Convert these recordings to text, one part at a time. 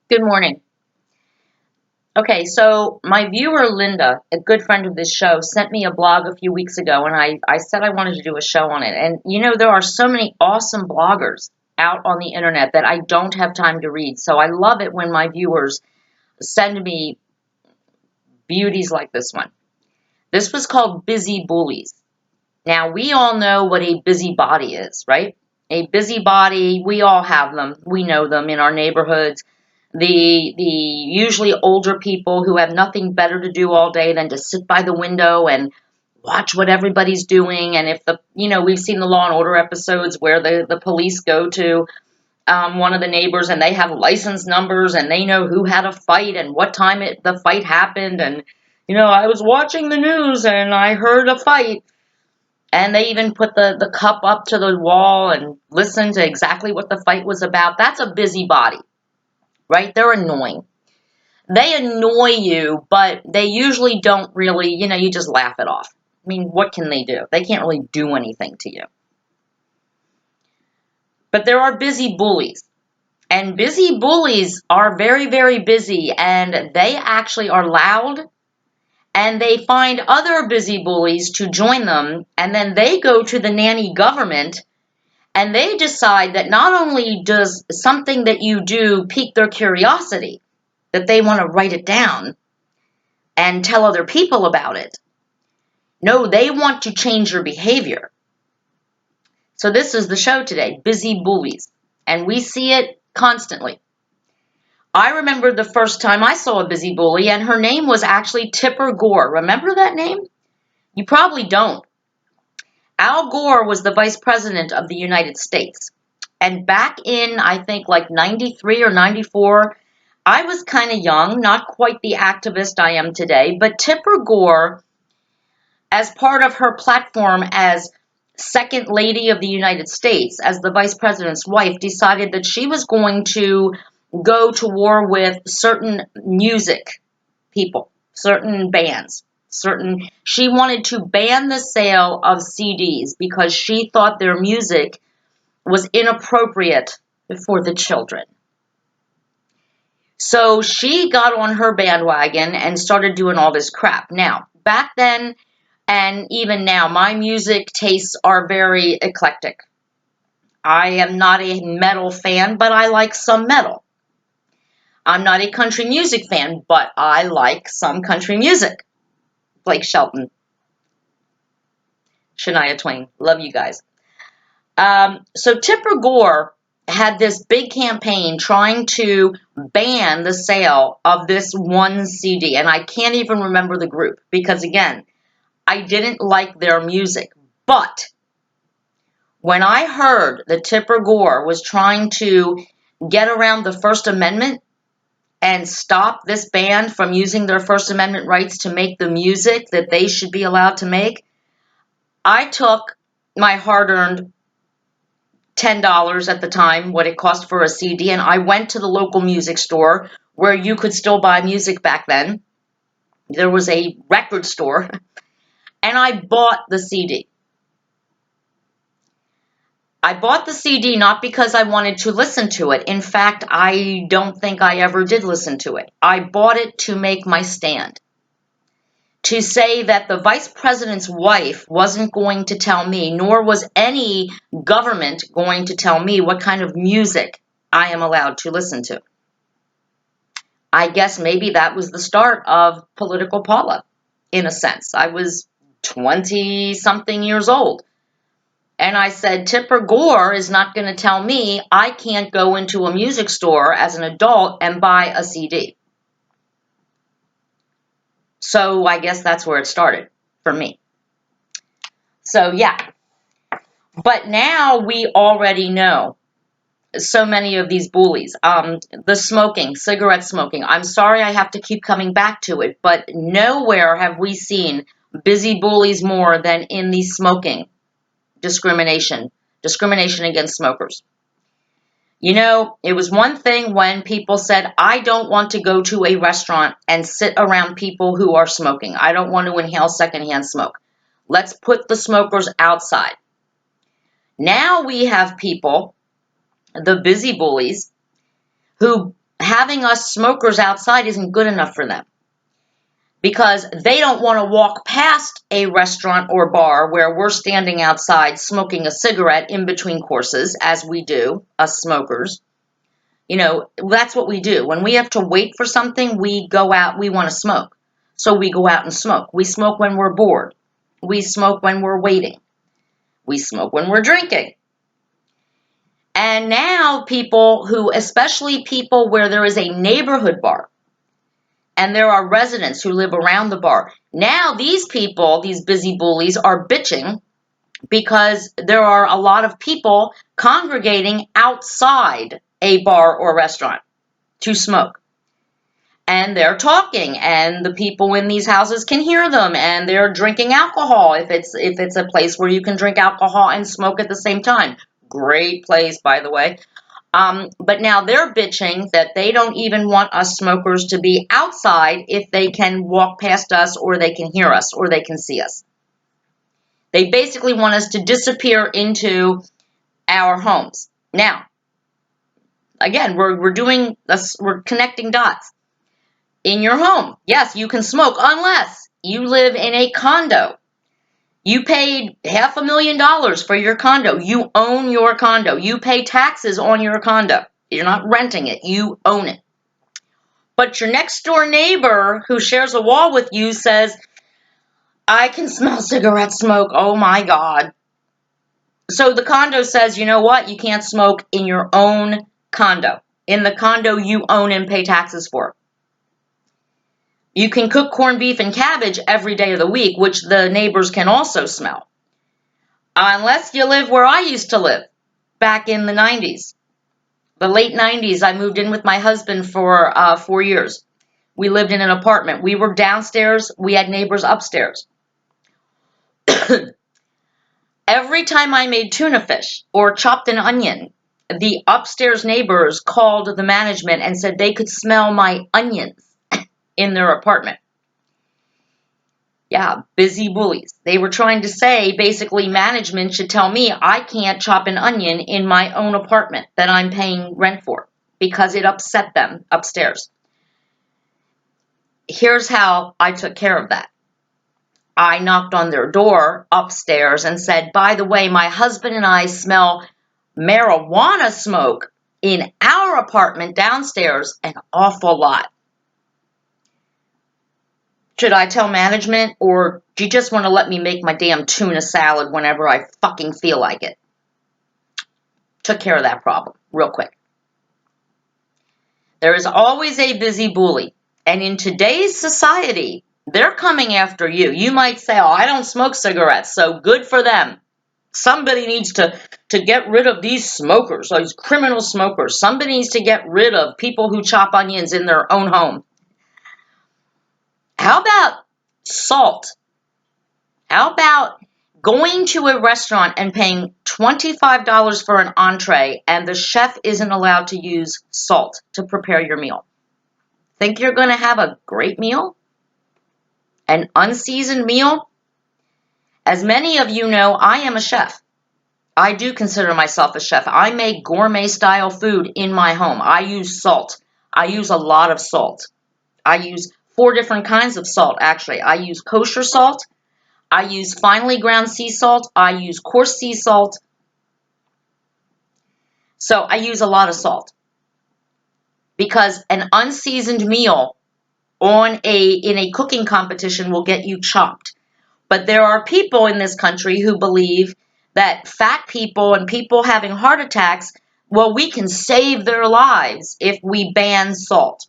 Good morning. Okay, so my viewer Linda, a good friend of this show, sent me a blog a few weeks ago, and I said I wanted to do a show on it. And there are so many awesome bloggers out on the internet that I don't have time to read. So I love it when my viewers send me beauties like this one. This was called Busy Bullies. Now, we all know what a busybody is, right? A busybody, we all have them. We know them in our neighborhoods. The usually older people who have nothing better to do all day than to sit by the window and watch what everybody's doing. And if we've seen the Law and Order episodes where the police go to one of the neighbors and they have license numbers and they know who had a fight and what time the fight happened. And, I was watching the news and I heard a fight. And they even put the cup up to the wall and listened to exactly what the fight was about. That's a busybody, right? They're annoying. They annoy you, but they usually don't really, you just laugh it off. I mean, what can they do? They can't really do anything to you. But there are busy bullies. And busy bullies are very, very busy, and they actually are loud, and they find other busy bullies to join them, and then they go to the nanny government, and they decide that not only does something that you do pique their curiosity, that they want to write it down and tell other people about it. No, they want to change your behavior. So this is the show today, Busy Bullies. And we see it constantly. I remember the first time I saw a busy bully, and her name was actually Tipper Gore. Remember that name? You probably don't. Al Gore was the vice president of the United States. And back in, I think, like 93 or 94, I was kind of young, not quite the activist I am today, but Tipper Gore, as part of her platform as Second Lady of the United States, as the vice president's wife, decided that she was going to go to war with certain music people, certain bands. She wanted to ban the sale of CDs because she thought their music was inappropriate for the children. So she got on her bandwagon and started doing all this crap. Now, back then and even now, my music tastes are very eclectic. I am not a metal fan, but I like some metal. I'm not a country music fan, but I like some country music. Blake Shelton, Shania Twain, love you guys. So Tipper Gore had this big campaign trying to ban the sale of this one CD. And I can't even remember the group because, again, I didn't like their music. But when I heard that Tipper Gore was trying to get around the First Amendment and stop this band from using their First Amendment rights to make the music that they should be allowed to make, I took my hard-earned $10 at the time, what it cost for a CD, and I went to the local music store where you could still buy music back then. There was a record store, and I bought the CD. I bought the CD not because I wanted to listen to it. In fact, I don't think I ever did listen to it. I bought it to make my stand. To say that the vice president's wife wasn't going to tell me, nor was any government going to tell me what kind of music I am allowed to listen to. I guess maybe that was the start of political Paula, in a sense. I was 20-something years old. And I said, Tipper Gore is not going to tell me I can't go into a music store as an adult and buy a CD. So I guess that's where it started for me. So yeah. But now we already know so many of these bullies. The smoking, cigarette smoking. I'm sorry I have to keep coming back to it, but nowhere have we seen busy bullies more than in the smoking discrimination against smokers. It was one thing when people said, I don't want to go to a restaurant and sit around people who are smoking. I don't want to inhale secondhand smoke. Let's put the smokers outside. Now we have people, the busy bullies, who having us smokers outside isn't good enough for them, because they don't want to walk past a restaurant or bar where we're standing outside smoking a cigarette in between courses, as we do, us smokers. That's what we do. When we have to wait for something, we go out, we want to smoke. So we go out and smoke. We smoke when we're bored. We smoke when we're waiting. We smoke when we're drinking. And now especially people where there is a neighborhood bar, and there are residents who live around the bar. Now these people, these busy bullies, are bitching because there are a lot of people congregating outside a bar or restaurant to smoke. And they're talking, and the people in these houses can hear them, and they're drinking alcohol if it's a place where you can drink alcohol and smoke at the same time. Great place, by the way. But now they're bitching that they don't even want us smokers to be outside if they can walk past us, or they can hear us, or they can see us. They basically want us to disappear into our homes. Now, again, we're connecting dots. In your home, yes, you can smoke unless you live in a condo. You paid $500,000 for your condo. You own your condo. You pay taxes on your condo. You're not renting it. You own it. But your next door neighbor who shares a wall with you says, I can smell cigarette smoke. Oh my God. So the condo says, you know what? You can't smoke in your own condo. In the condo you own and pay taxes for. You can cook corned beef and cabbage every day of the week, which the neighbors can also smell. Unless you live where I used to live back in the 90s. The late 90s, I moved in with my husband for 4 years. We lived in an apartment. We were downstairs. We had neighbors upstairs. Every time I made tuna fish or chopped an onion, the upstairs neighbors called the management and said they could smell my onions in their apartment. Yeah, busy bullies. They were trying to say basically management should tell me I can't chop an onion in my own apartment that I'm paying rent for because it upset them upstairs. Here's how I took care of that. I knocked on their door upstairs and said, by the way, my husband and I smell marijuana smoke in our apartment downstairs an awful lot. Should I tell management, or do you just want to let me make my damn tuna salad whenever I fucking feel like it? Took care of that problem real quick. There is always a busy bully. And in today's society, they're coming after you. You might say, oh, I don't smoke cigarettes, so good for them. Somebody needs to get rid of these smokers, these criminal smokers. Somebody needs to get rid of people who chop onions in their own home. How about salt? How about going to a restaurant and paying $25 for an entree and the chef isn't allowed to use salt to prepare your meal? Think you're going to have a great meal? An unseasoned meal? As many of you know, I am a chef. I do consider myself a chef. I make gourmet style food in my home. I use salt. I use a lot of salt. I use 4 different kinds of salt, actually. I use kosher salt. I use finely ground sea salt. I use coarse sea salt. So I use a lot of salt. Because an unseasoned meal in a cooking competition will get you chopped. But there are people in this country who believe that fat people and people having heart attacks, well, we can save their lives if we ban salt.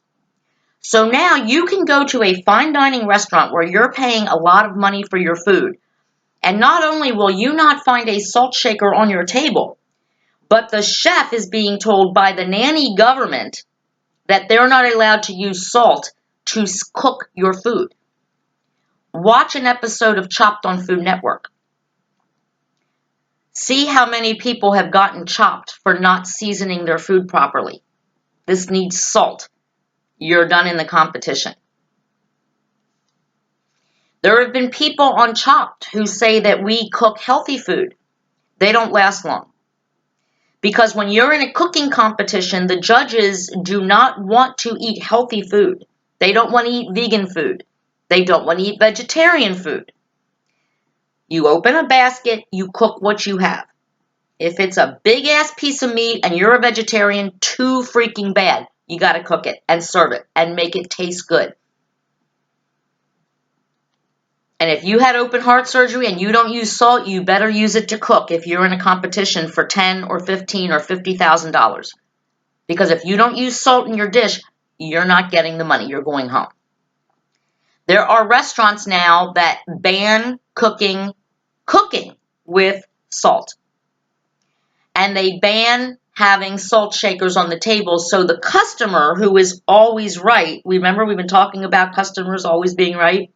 So now you can go to a fine dining restaurant where you're paying a lot of money for your food. And not only will you not find a salt shaker on your table, but the chef is being told by the nanny government that they're not allowed to use salt to cook your food. Watch an episode of Chopped on Food Network. See how many people have gotten chopped for not seasoning their food properly. This needs salt. You're done in the competition. There have been people on Chopped who say that we cook healthy food. They don't last long. Because when you're in a cooking competition, the judges do not want to eat healthy food. They don't want to eat vegan food. They don't want to eat vegetarian food. You open a basket, you cook what you have. If it's a big-ass piece of meat and you're a vegetarian, too freaking bad. You got to cook it and serve it and make it taste good. And if you had open heart surgery and you don't use salt, you better use it to cook if you're in a competition for $10 or $15 or $50,000. Because if you don't use salt in your dish, you're not getting the money. You're going home. There are restaurants now that ban cooking with salt. And they ban having salt shakers on the table, so the customer, who is always right, remember we've been talking about customers always being right,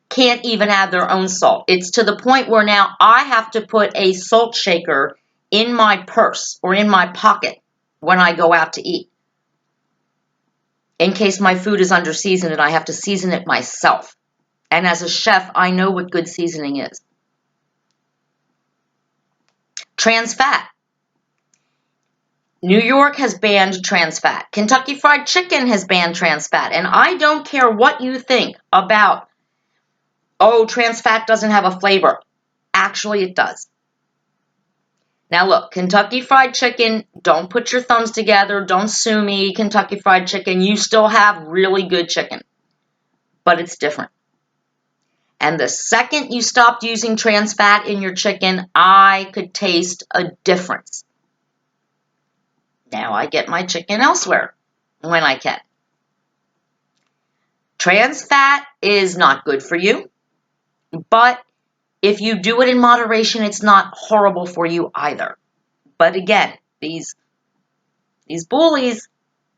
can't even have their own salt. It's to the point where now I have to put a salt shaker in my purse or in my pocket when I go out to eat, in case my food is under seasoned and I have to season it myself. And as a chef, I know what good seasoning is. Trans fat. New York has banned trans fat. Kentucky Fried Chicken has banned trans fat. And I don't care what you think about, oh, trans fat doesn't have a flavor. Actually, it does. Now look, Kentucky Fried Chicken, don't put your thumbs together. Don't sue me, Kentucky Fried Chicken. You still have really good chicken. But it's different. And the second you stopped using trans fat in your chicken, I could taste a difference. Now I get my chicken elsewhere when I can. Trans fat is not good for you, but if you do it in moderation, it's not horrible for you either. But again, these bullies,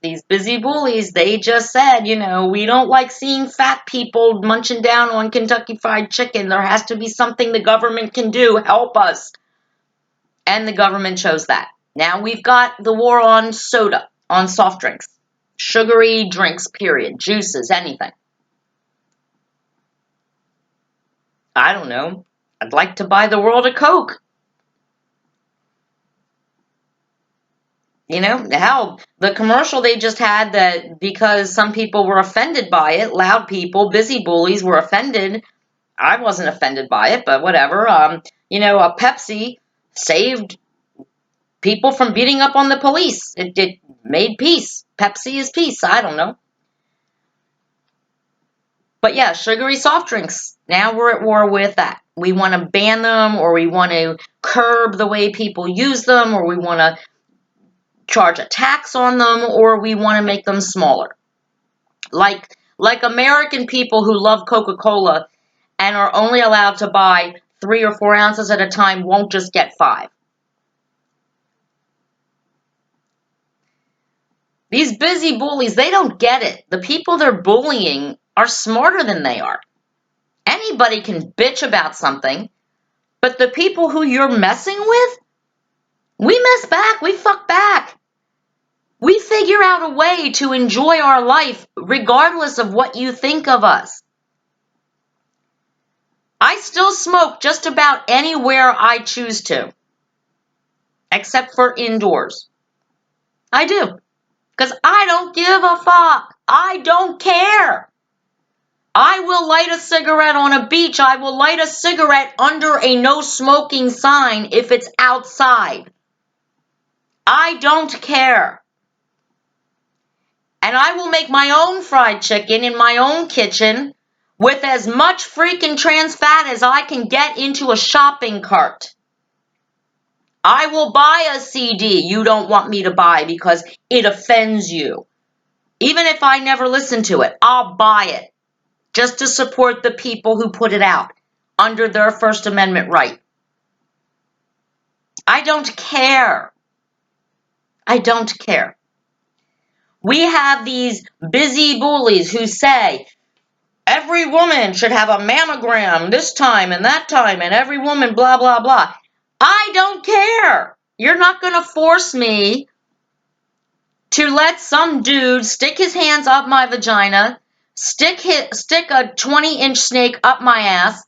these busy bullies, they just said, we don't like seeing fat people munching down on Kentucky Fried Chicken. There has to be something the government can do. Help us. And the government chose that. Now we've got the war on soda, on soft drinks, sugary drinks, period, juices, anything. I don't know. I'd like to buy the world a Coke. Hell, the commercial they just had, that because some people were offended by it, loud people, busy bullies were offended. I wasn't offended by it, but whatever. A Pepsi saved people from beating up on the police. It made peace. Pepsi is peace. I don't know. But yeah, sugary soft drinks. Now we're at war with that. We want to ban them, or we want to curb the way people use them, or we want to charge a tax on them, or we want to make them smaller. Like American people who love Coca-Cola and are only allowed to buy 3 or 4 ounces at a time won't just get 5. These busy bullies, they don't get it. The people they're bullying are smarter than they are. Anybody can bitch about something, but the people who you're messing with, we mess back, we fuck back. We figure out a way to enjoy our life regardless of what you think of us. I still smoke just about anywhere I choose to, except for indoors. I do, because I don't give a fuck. I don't care. I will light a cigarette on a beach. I will light a cigarette under a no smoking sign if it's outside. I don't care. And I will make my own fried chicken in my own kitchen with as much freaking trans fat as I can get into a shopping cart. I will buy a CD you don't want me to buy because it offends you. Even if I never listen to it, I'll buy it just to support the people who put it out under their First Amendment right. I don't care. I don't care. We have these busy bullies who say, every woman should have a mammogram this time and that time, and every woman blah, blah, blah. I don't care. You're not going to force me to let some dude stick his hands up my vagina, stick a 20-inch snake up my ass,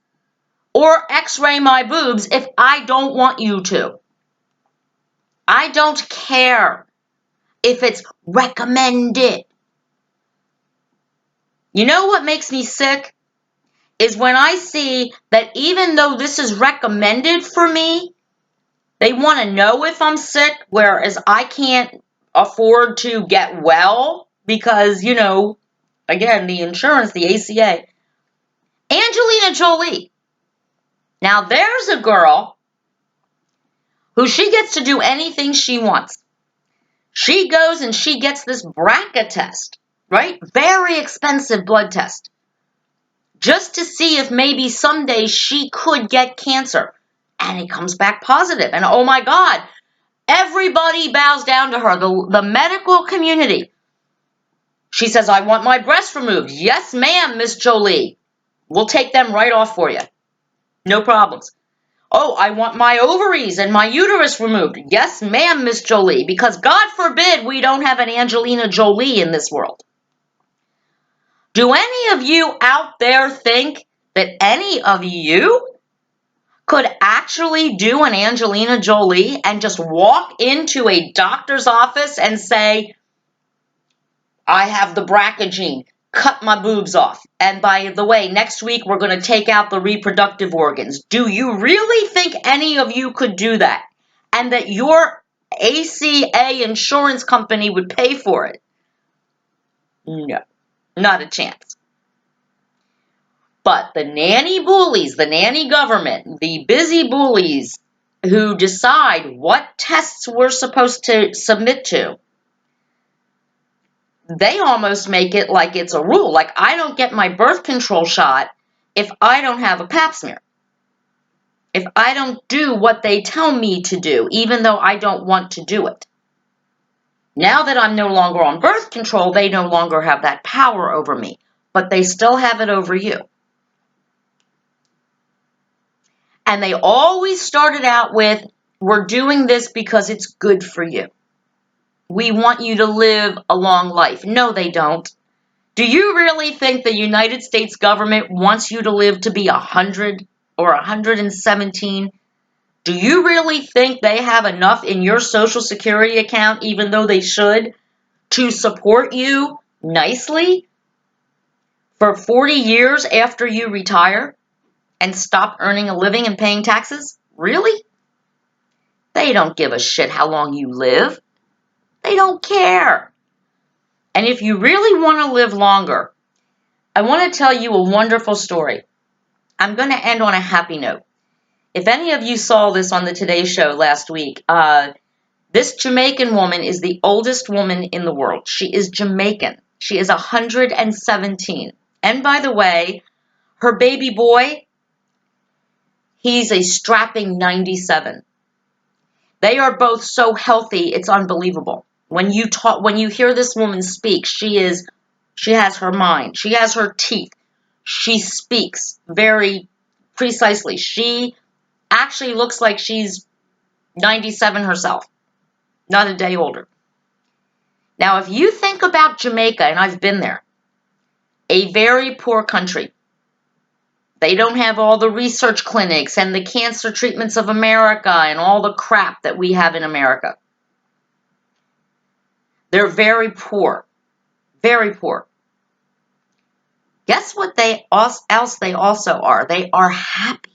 or x-ray my boobs if I don't want you to. I don't care if it's recommended. You know what makes me sick? Is when I see that even though this is recommended for me, they want to know if I'm sick, whereas I can't afford to get well because, again, the insurance, the ACA. Angelina Jolie. Now, there's a girl who she gets to do anything she wants. She goes and she gets this BRCA test, right? Very expensive blood test. Just to see if maybe someday she could get cancer. And it comes back positive. And oh my God, everybody bows down to her, the medical community. She says, I want my breasts removed. Yes, ma'am, Miss Jolie. We'll take them right off for you. No problems. Oh, I want my ovaries and my uterus removed. Yes, ma'am, Miss Jolie, because God forbid we don't have an Angelina Jolie in this world. Do any of you out there think that any of you could actually do an Angelina Jolie and just walk into a doctor's office and say, I have the BRCA gene, cut my boobs off. And by the way, next week we're going to take out the reproductive organs. Do you really think any of you could do that? And that your ACA insurance company would pay for it? No, not a chance. But the nanny bullies, the nanny government, the busy bullies who decide what tests we're supposed to submit to, they almost make it like it's a rule. Like, I don't get my birth control shot if I don't have a pap smear. If I don't do what they tell me to do, even though I don't want to do it. Now that I'm no longer on birth control, they no longer have that power over me. But they still have it over you. And they always started out with, we're doing this because it's good for you. We want you to live a long life. No, they don't. Do you really think the United States government wants you to live to be 100 or 117? Do you really think they have enough in your Social Security account, even though they should, to support you nicely for 40 years after you retire and stop earning a living and paying taxes? Really? They don't give a shit how long you live. They don't care. And if you really want to live longer, I want to tell you a wonderful story. I'm going to end on a happy note. If any of you saw this on the Today Show last week, this Jamaican woman is the oldest woman in the world. She is Jamaican. She is 117. And by the way, her baby boy, he's a strapping 97. They are both so healthy, it's unbelievable. When you hear this woman speak, she has her mind. She has her teeth. She speaks very precisely. She actually looks like she's 97 herself, not a day older. Now, if you think about Jamaica, and I've been there, a very poor country. They don't have all the research clinics and the cancer treatments of America and all the crap that we have in America. They're very poor. Very poor. Guess what else they also are? They are happy.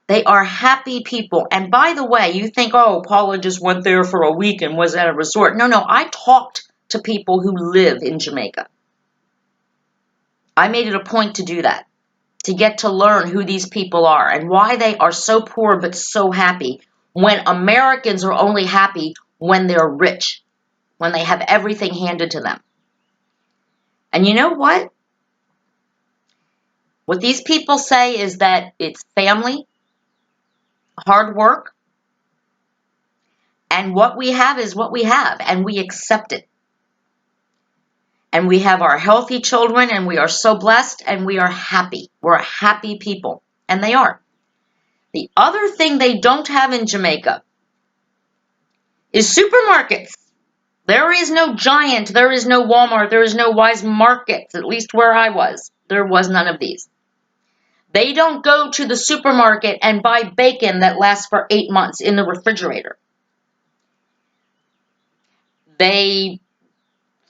They are happy people. And by the way, you think, oh, Paula just went there for a week and was at a resort. No, I talked to people who live in Jamaica. I made it a point to do that, to get to learn who these people are and why they are so poor but so happy, when Americans are only happy when they're rich, when they have everything handed to them. And you know what? What these people say is that it's family, hard work, and what we have is what we have, and we accept it. And we have our healthy children, and we are so blessed, and we are happy. We're happy people, and they are. The other thing they don't have in Jamaica is supermarkets. There is no Giant, there is no Walmart, there is no Wise Markets, at least where I was. There was none of these. They don't go to the supermarket and buy bacon that lasts for 8 months in the refrigerator. They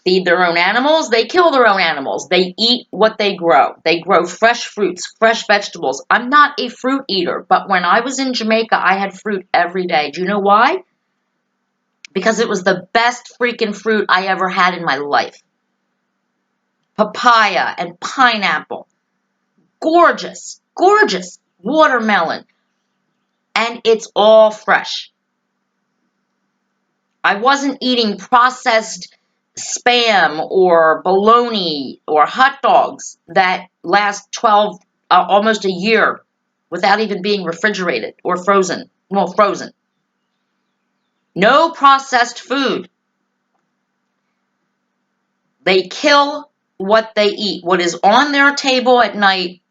feed their own animals. They kill their own animals. They eat what they grow. They grow fresh fruits, fresh vegetables. I'm not a fruit eater, but when I was in Jamaica, I had fruit every day. Do you know why? Because it was the best freaking fruit I ever had in my life. Papaya and pineapple. Gorgeous, gorgeous. Watermelon. And it's all fresh. I wasn't eating processed spam or bologna or hot dogs that last 12, almost a year without even being refrigerated or frozen. Well, frozen. No processed food. They kill what they eat. What is on their table at night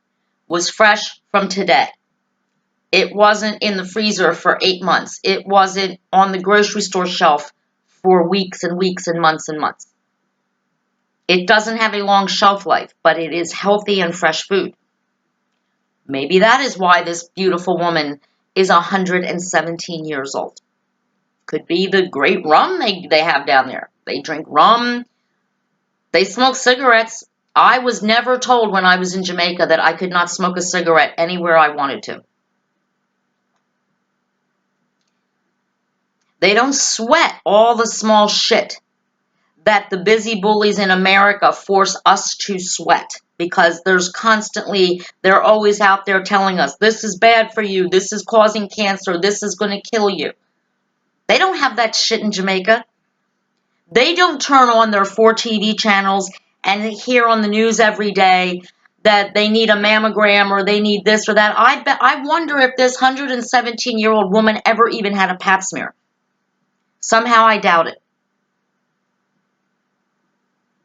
was fresh from today. It wasn't in the freezer for 8 months. It wasn't on the grocery store shelf for weeks and weeks and months and months. It doesn't have a long shelf life, but it is healthy and fresh food. Maybe that is why this beautiful woman is 117 years old. Could be the great rum they have down there. They drink rum. They smoke cigarettes. I was never told when I was in Jamaica that I could not smoke a cigarette anywhere I wanted to. They don't sweat all the small shit that the busy bullies in America force us to sweat, because they're always out there telling us, this is bad for you, this is causing cancer, this is going to kill you. They don't have that shit in Jamaica. They don't turn on their 4 TV channels and hear on the news every day that they need a mammogram or they need this or that. I wonder if this 117-year-old woman ever even had a pap smear. Somehow I doubt it.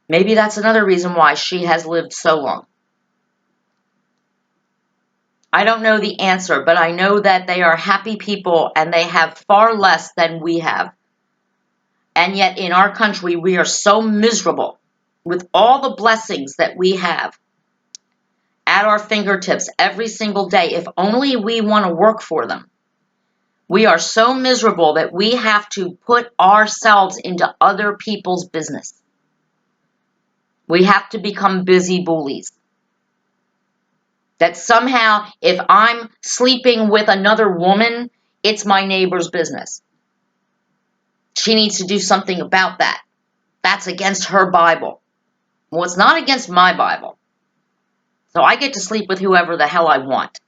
Maybe that's another reason why she has lived so long. I don't know the answer, but I know that they are happy people and they have far less than we have. And yet in our country, we are so miserable with all the blessings that we have at our fingertips every single day, if only we want to work for them. We are so miserable that we have to put ourselves into other people's business. We have to become busy bullies. That somehow, if I'm sleeping with another woman, it's my neighbor's business. She needs to do something about that. That's against her Bible. Well, it's not against my Bible. So I get to sleep with whoever the hell I want.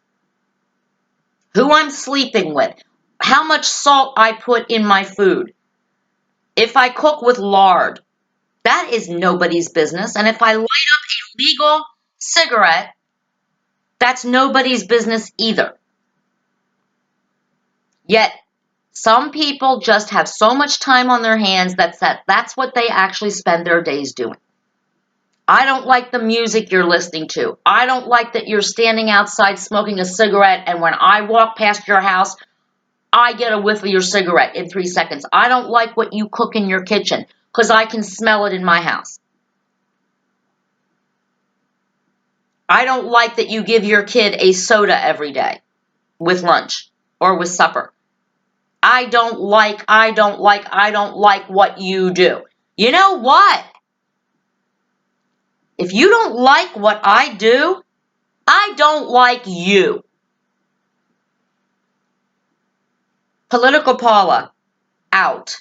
Who I'm sleeping with. How much salt I put in my food. If I cook with lard. That is nobody's business. And if I light up a legal cigarette, that's nobody's business either. Yet, some people just have so much time on their hands that's what they actually spend their days doing. I don't like the music you're listening to. I don't like that you're standing outside smoking a cigarette, and when I walk past your house, I get a whiff of your cigarette in 3 seconds. I don't like what you cook in your kitchen, because I can smell it in my house. I don't like that you give your kid a soda every day with lunch or with supper. I don't like what you do. You know what? If you don't like what I do, I don't like you. Political Paula, out.